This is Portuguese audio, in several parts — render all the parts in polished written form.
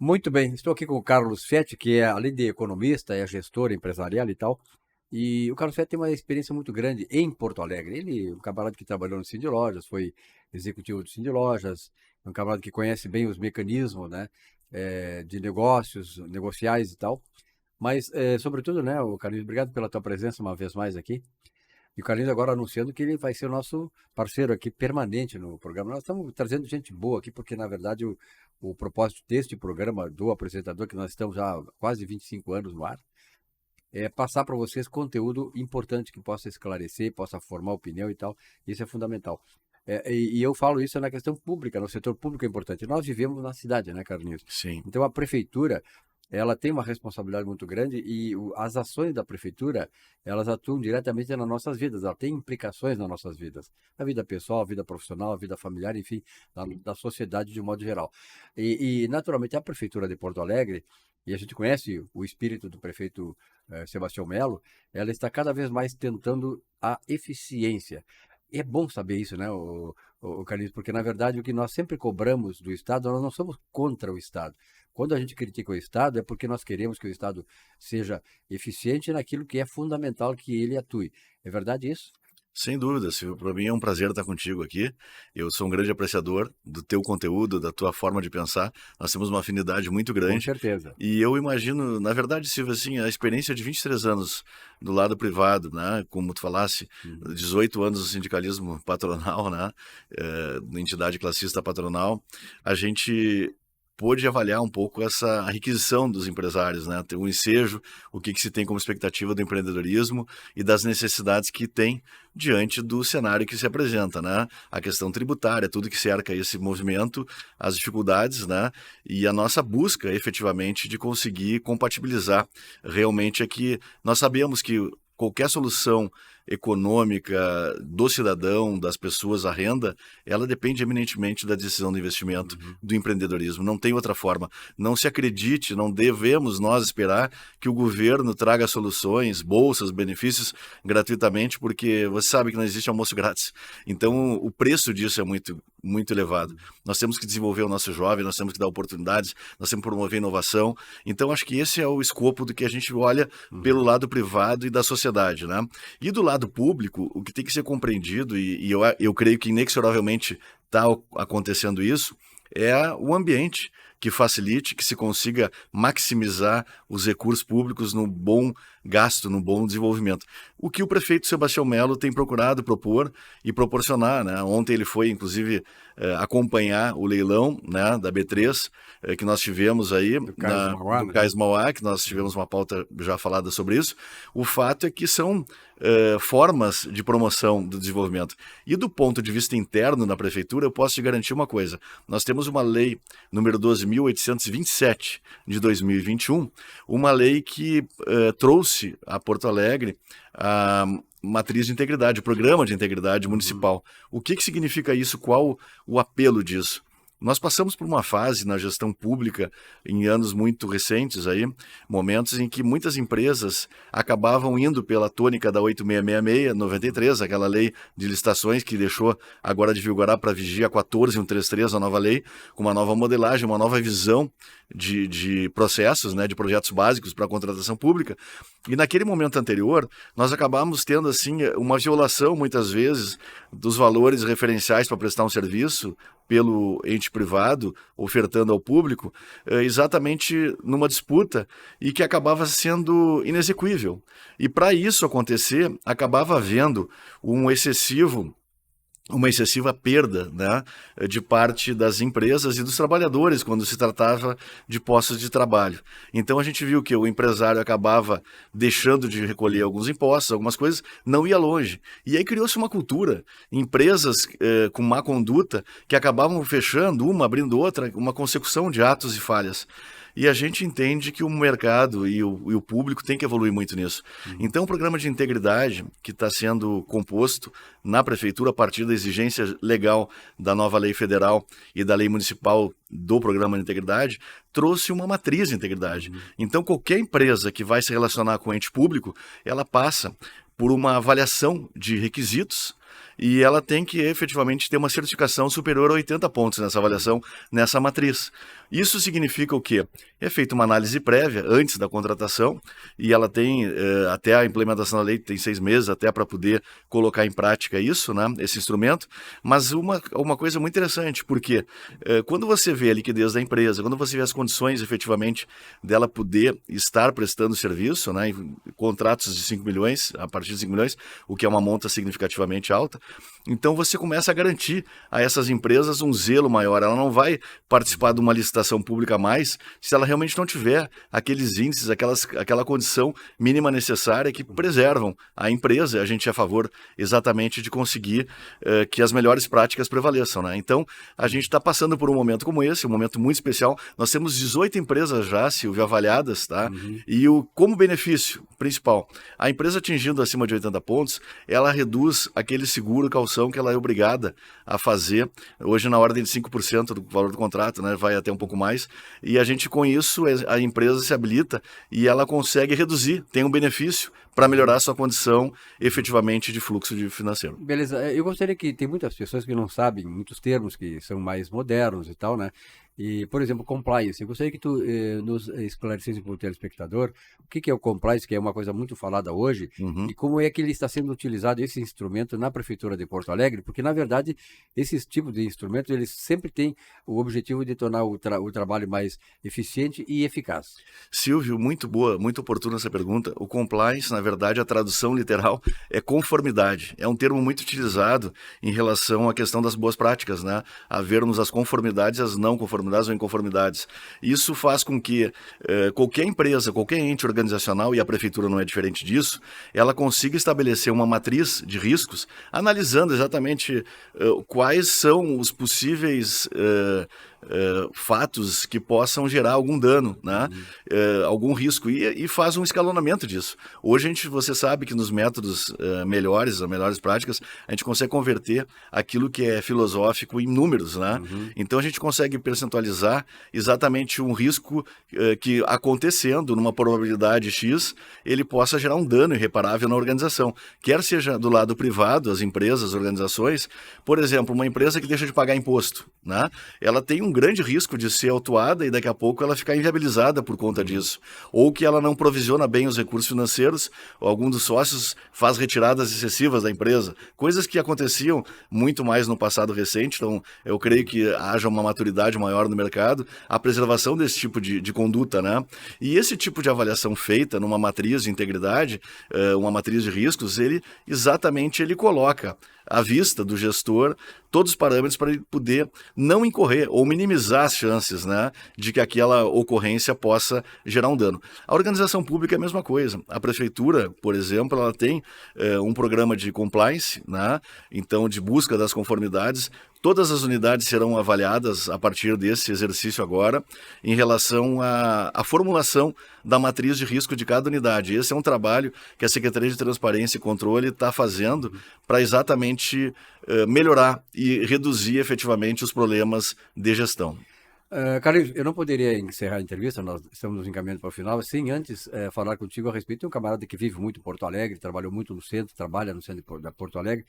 Muito bem, estou aqui com o Carlos Fetti, que é, além de economista, é gestor empresarial e tal. E o Carlos Fetti tem uma experiência muito grande em Porto Alegre. Ele é um camarada que trabalhou no Cindy Lojas, foi executivo do Cindy Lojas, é um camarada que conhece bem os mecanismos, né, de negócios, negociais e tal. Mas, sobretudo, né, o Carlinhos, obrigado pela tua presença uma vez mais aqui. E o Carlinhos agora anunciando que ele vai ser o nosso parceiro aqui permanente no programa. Nós estamos trazendo gente boa aqui, porque na verdade o propósito deste programa, do apresentador, que nós estamos já há quase 25 anos no ar, é passar para vocês conteúdo importante que possa esclarecer, possa formar opinião e tal. Isso é fundamental. E eu falo isso na questão pública, no setor público é importante. Nós vivemos na cidade, né, Carlinhos? Sim. Então a prefeitura, ela tem uma responsabilidade muito grande e as ações da prefeitura, elas atuam diretamente nas nossas vidas, ela tem implicações nas nossas vidas, na vida pessoal, vida profissional, vida familiar, enfim, da sociedade de um modo geral. E, naturalmente, a prefeitura de Porto Alegre, e a gente conhece o espírito do prefeito Sebastião Melo, ela está cada vez mais tentando a eficiência. E é bom saber isso, né, o Carlinhos, porque na verdade o que nós sempre cobramos do Estado, nós não somos contra o Estado. Quando a gente critica o Estado, é porque nós queremos que o Estado seja eficiente naquilo que é fundamental que ele atue. É verdade isso? Sem dúvida, Silvio. Para mim é um prazer estar contigo aqui. Eu sou um grande apreciador do teu conteúdo, da tua forma de pensar. Nós temos uma afinidade muito Com grande. certeza. E eu imagino, na verdade, Silvio, assim, a experiência de 23 anos do lado privado, né? Como tu falasse, 18 anos no sindicalismo patronal, né? Na entidade classista patronal, a gente pôde avaliar um pouco essa requisição dos empresários, né? Ter um ensejo, o que se tem como expectativa do empreendedorismo e das necessidades que tem diante do cenário que se apresenta, né? A questão tributária, tudo que cerca esse movimento, as dificuldades, né? E a nossa busca, efetivamente, de conseguir compatibilizar. Realmente é que nós sabemos que qualquer solução econômica do cidadão, das pessoas, a renda, ela depende eminentemente da decisão do investimento, do empreendedorismo. Não tem outra forma. Não se acredite, não devemos nós esperar que o governo traga soluções, bolsas, benefícios gratuitamente, porque você sabe que não existe almoço grátis. Então, o preço disso é muito, muito elevado. Nós temos que desenvolver o nosso jovem, nós temos que dar oportunidades, nós temos que promover inovação. Então, acho que esse é o escopo do que a gente olha pelo lado privado e da sociedade, né? E do lado público, o que tem que ser compreendido, e eu creio que inexoravelmente está acontecendo isso, é o ambiente que facilite, que se consiga maximizar os recursos públicos no bom gasto, no bom desenvolvimento. O que o prefeito Sebastião Melo tem procurado propor e proporcionar, né? Ontem ele foi, inclusive, acompanhar o leilão, né, da B3, que nós tivemos aí, Do Mauá, do né? Cais Mauá, que nós tivemos uma pauta já falada sobre isso. O fato é que são formas de promoção do desenvolvimento. E do ponto de vista interno na prefeitura, eu posso te garantir uma coisa. Nós temos uma lei número 12.827 de 2021, uma lei que trouxe a Porto Alegre a matriz de integridade, o programa de integridade municipal. O que significa isso? Qual o apelo disso? Nós passamos por uma fase na gestão pública, em anos muito recentes, aí, momentos em que muitas empresas acabavam indo pela tônica da 8666, 93, aquela lei de licitações que deixou agora de vigorar para vigia 14133, a nova lei, com uma nova modelagem, uma nova visão de processos, né, de projetos básicos para a contratação pública. E naquele momento anterior, nós acabamos tendo assim uma violação, muitas vezes, dos valores referenciais para prestar um serviço pelo ente privado, ofertando ao público, exatamente numa disputa e que acabava sendo inexequível. E para isso acontecer, acabava havendo uma excessiva perda, né, de parte das empresas e dos trabalhadores quando se tratava de postos de trabalho. Então a gente viu que o empresário acabava deixando de recolher alguns impostos, algumas coisas, não ia longe. E aí criou-se uma cultura, empresas com má conduta que acabavam fechando uma, abrindo outra, uma consecução de atos e falhas. E a gente entende que o mercado e o público tem que evoluir muito nisso. Então, o programa de integridade, que está sendo composto na prefeitura a partir da exigência legal da nova lei federal e da lei municipal do programa de integridade, trouxe uma matriz de integridade. Então, qualquer empresa que vai se relacionar com o ente público, ela passa por uma avaliação de requisitos e ela tem que efetivamente ter uma certificação superior a 80 pontos nessa avaliação, nessa matriz. Isso significa o quê? É feita uma análise prévia antes da contratação e ela tem, até a implementação da lei, tem 6 meses até para poder colocar em prática isso, né, esse instrumento. Mas uma coisa muito interessante, porque quando você vê a liquidez da empresa, quando você vê as condições efetivamente dela poder estar prestando serviço, né, em contratos de 5 milhões, a partir de 5 milhões, o que é uma monta significativamente alta, então você começa a garantir a essas empresas um zelo maior. Ela não vai participar de uma licitação pública a mais se ela realmente não tiver aqueles índices, aquela condição mínima necessária que preservam a empresa. A gente é a favor exatamente de conseguir que as melhores práticas prevaleçam, né? Então, a gente está passando por um momento como esse, um momento muito especial. Nós temos 18 empresas já, Silvio, avaliadas, tá? E como benefício principal, a empresa atingindo acima de 80 pontos, ela reduz aquele seguro calção que ela é obrigada a fazer, hoje na ordem de 5% do valor do contrato, né? Vai até um pouco mais, e a gente com isso, a empresa se habilita e ela consegue reduzir, tem um benefício para melhorar a sua condição efetivamente de fluxo de financeiro. Beleza, eu gostaria que tem muitas pessoas que não sabem muitos termos que são mais modernos e tal, né? E, por exemplo, compliance. Eu gostaria que tu nos esclarecesse para o telespectador o que é o compliance, que é uma coisa muito falada hoje, e como é que ele está sendo utilizado, esse instrumento, na Prefeitura de Porto Alegre, porque, na verdade, esses tipos de instrumentos, eles sempre têm o objetivo de tornar o trabalho mais eficiente e eficaz. Silvio, muito boa, muito oportuna essa pergunta. O compliance, na verdade, a tradução literal é conformidade. É um termo muito utilizado em relação à questão das boas práticas, né? A vermos as conformidades e as não conformidades ou inconformidades. Isso faz com que qualquer empresa, qualquer ente organizacional, e a prefeitura não é diferente disso, ela consiga estabelecer uma matriz de riscos, analisando exatamente quais são os possíveis fatos que possam gerar algum dano, né? Algum risco, e faz um escalonamento disso. Hoje você sabe que nos métodos melhores, as melhores práticas, a gente consegue converter aquilo que é filosófico em números, né? Então a gente consegue percentualizar exatamente um risco que, acontecendo numa probabilidade X, ele possa gerar um dano irreparável na organização, quer seja do lado privado, as empresas, as organizações. Por exemplo, uma empresa que deixa de pagar imposto, né? Ela tem um grande risco de ser autuada e daqui a pouco ela ficar inviabilizada por conta disso. Ou que ela não provisiona bem os recursos financeiros, ou algum dos sócios faz retiradas excessivas da empresa. Coisas que aconteciam muito mais no passado recente, então eu creio que haja uma maturidade maior no mercado, a preservação desse tipo de conduta, né? E esse tipo de avaliação feita numa matriz de integridade, uma matriz de riscos, ele coloca à vista do gestor todos os parâmetros para ele poder não incorrer ou minimizar as chances, né, de que aquela ocorrência possa gerar um dano. A organização pública é a mesma coisa. A prefeitura, por exemplo, ela tem um programa de compliance, né, então de busca das conformidades. Todas as unidades serão avaliadas a partir desse exercício agora em relação à formulação da matriz de risco de cada unidade. Esse é um trabalho que a Secretaria de Transparência e Controle está fazendo para exatamente melhorar e reduzir efetivamente os problemas de gestão. Carlinhos, eu não poderia encerrar a entrevista, nós estamos nos encaminhando para o final, sem antes falar contigo a respeito de um camarada que vive muito em Porto Alegre, trabalhou muito no centro, trabalha no centro de Porto Alegre,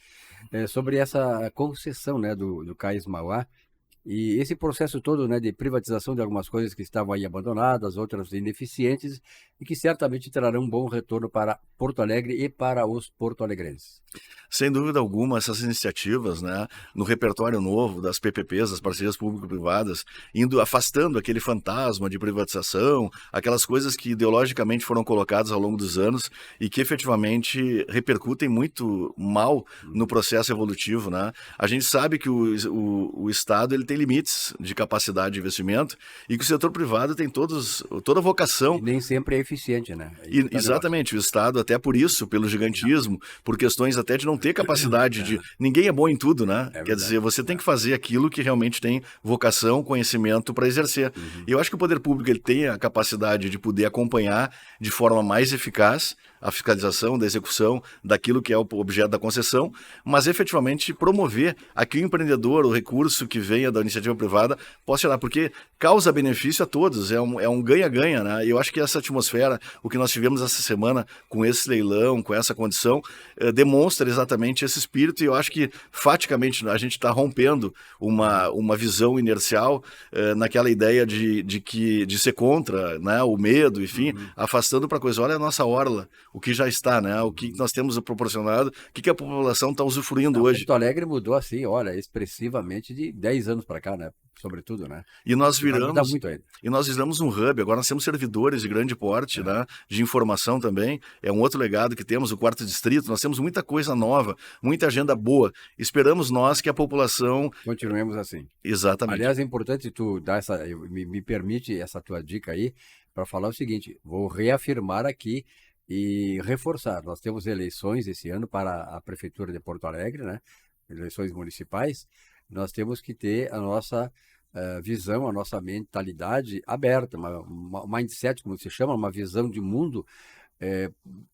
sobre essa concessão, né, do Cais Mauá, e esse processo todo, né, de privatização de algumas coisas que estavam aí abandonadas, outras ineficientes, e que certamente trarão um bom retorno para Porto Alegre e para os porto-alegrenses. Sem dúvida alguma, essas iniciativas, né, no repertório novo das PPPs, das parcerias público-privadas, afastando aquele fantasma de privatização, aquelas coisas que ideologicamente foram colocadas ao longo dos anos e que efetivamente repercutem muito mal no processo evolutivo, né? A gente sabe que o Estado ele tem limites de capacidade de investimento e que o setor privado tem toda a vocação. E nem sempre é eficiente, né? Exatamente, o Estado, até por isso, pelo gigantismo, por questões até de não ter capacidade de... Ninguém é bom em tudo, né? Quer dizer, você tem que fazer aquilo que realmente tem vocação, conhecimento para exercer. E eu acho que o poder público ele tem a capacidade de poder acompanhar de forma mais eficaz a fiscalização da execução daquilo que é o objeto da concessão, mas efetivamente promover aqui o empreendedor, o recurso que venha da iniciativa privada possa gerar, porque causa benefício a todos, é um ganha-ganha, né? E eu acho que essa atmosfera, o que nós tivemos essa semana com esse leilão, com essa condição, demonstra exatamente esse espírito, e eu acho que, faticamente, a gente está rompendo uma visão inercial naquela ideia de ser contra, né, o medo, enfim, afastando para coisa. Olha a nossa orla, o que já está, né, o que nós temos proporcionado, o que a população está usufruindo hoje. Porto Alegre mudou assim, olha, expressivamente de 10 anos para cá, né? Sobretudo, né? E nós Vai mudar viramos, muito ainda. e nós viramos um hub. Agora nós temos servidores de grande porte, né, de informação também. É um outro legado que temos, o quarto distrito. Nós temos muita coisa nova, muita agenda boa. Esperamos nós que a população... Continuemos assim. Exatamente. Aliás, é importante tu dar me permite essa tua dica aí para falar o seguinte, vou reafirmar aqui e reforçar. Nós temos eleições esse ano para a Prefeitura de Porto Alegre, né? Eleições municipais. Nós temos que ter a nossa visão, a nossa mentalidade aberta, uma mindset, como se chama, uma visão de mundo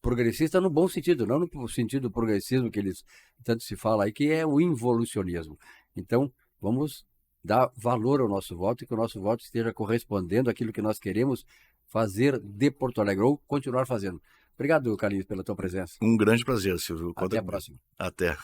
progressista no bom sentido, não no sentido do progressismo que eles tanto se fala aí, que é o involucionismo. Então, vamos dar valor ao nosso voto e que o nosso voto esteja correspondendo àquilo que nós queremos fazer de Porto Alegre, ou continuar fazendo. Obrigado, Carlinhos, pela tua presença. Um grande prazer, Silvio. Até a próxima. Até.